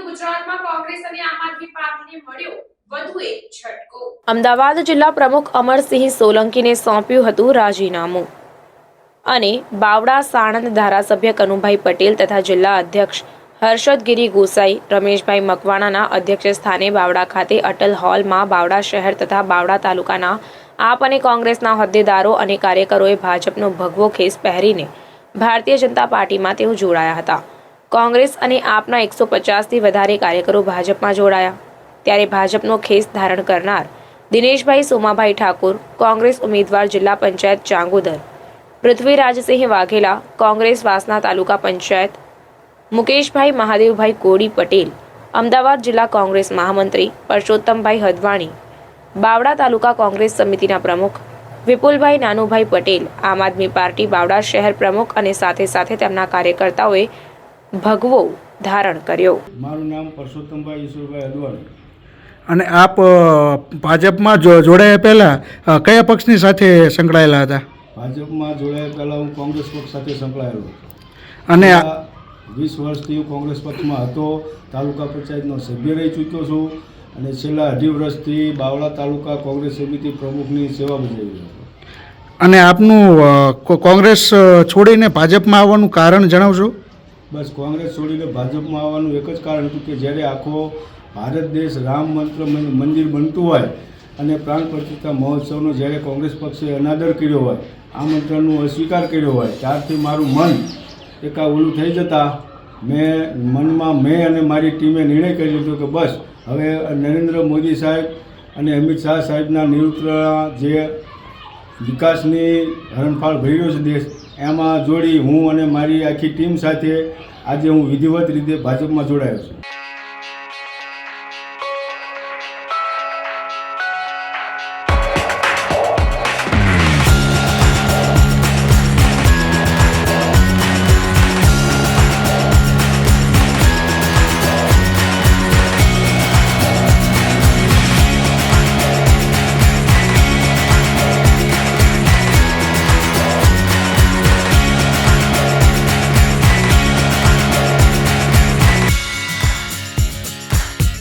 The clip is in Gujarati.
ગુજરાતમાં કોંગ્રેસ અને આમ આદમી પાર્ટીને મળ્યો વધુ એક ઝટકો। અમદાવાદ જિલ્લા પ્રમુખ અમરસિંહ સોલંકીને સોંપ્યું હતું રાજીનામું અને બાવડા સાણંદ ધારાસભ્ય કનુભાઈ પટેલ તથા જિલ્લા અધ્યક્ષ હર્ષદગીરી ગોસાઈ રમેશભાઈ મકવાણાના અધ્યક્ષ સ્થાને બાવડા ખાતે અટલ હોલમાં બાવડા શહેર તથા બાવડા તાલુકાના આપ અને કોંગ્રેસના હોદ્દેદારો અને કાર્યકરોએ ભાજપનો ભગવો ખેસ પહેરીને ભારતીય જનતા પાર્ટીમાં તેઓ જોડાયા હતા। કોંગ્રેસ અને આપના 150થી વધારે કાર્યકરો ભાજપમાં જોડાયા। ત્યારે ભાજપનો ખેસ ધારણ કરનાર દિનેશભાઈ સોમાભાઈ ઠાકોર કોંગ્રેસ ઉમેદવાર જિલ્લા પંચાયત ચાંગોદર, પૃથ્વીરાજસિંહ વાઘેલા કોંગ્રેસ વાસના તાલુકા પંચાયત, મુકેશભાઈ મહાદેવભાઈ કોડી પટેલ અમદાવાદ જિલ્લા કોંગ્રેસ મહામંત્રી, પરસોત્તમભાઈ હદવાણી બાવડા તાલુકા કોંગ્રેસ સમિતિના પ્રમુખ, વિપુલભાઈ નાનુભાઈ પટેલ આમ આદમી પાર્ટી બાવડા શહેર પ્રમુખ અને સાથે સાથે તેમના કાર્યકર્તાઓએ ભગવો ધારણ કર્યો। મારું નામ પરસોત્તમભાઈ ઈશ્વરભાઈ હદવાણી। અને આપ ભાજપમાં જોડાયા પહેલાં કયા પક્ષની સાથે સંકળાયેલા હતા? ભાજપમાં જોડાયા પહેલાં હું કોંગ્રેસ પક્ષ સાથે સંકળાયેલો હતો અને 20 વર્ષથી હું કોંગ્રેસ પક્ષમાં હતો। તાલુકા પંચાયતનો સભ્ય રહી ચૂક્યો છું અને છેલ્લા 18 વર્ષથી બાવળા તાલુકા કોંગ્રેસ સમિતિ પ્રમુખની સેવા બજાવી રહ્યો છું। અને આપનું કોંગ્રેસ છોડીને ભાજપમાં આવવાનું કારણ જણાવશો? બસ કોંગ્રેસ છોડીને ભાજપમાં આવવાનું એક જ કારણ હતું કે જ્યારે આખો ભારત દેશ રામ મંદિર બનતું હોય અને પ્રાણ પ્રતિષ્ઠા મહોત્સવનો જ્યારે કોંગ્રેસ પક્ષે અનાદર કર્યો હોય, આમંત્રણનો અસ્વીકાર કર્યો હોય, ત્યારથી મારું મન એકાવલું થઈ જતાં મેં અને મારી ટીમે નિર્ણય કરી લીધો કે બસ હવે નરેન્દ્ર મોદી સાહેબ અને અમિત શાહ સાહેબના નેતૃત્વના જે વિકાસની હરણફાળ ભરી રહ્યો છે દેશ, એમાં જોડી હું અને મારી આખી ટીમ સાથે આજે હું વિધિવત રીતે ભાજપમાં જોડાયો છું।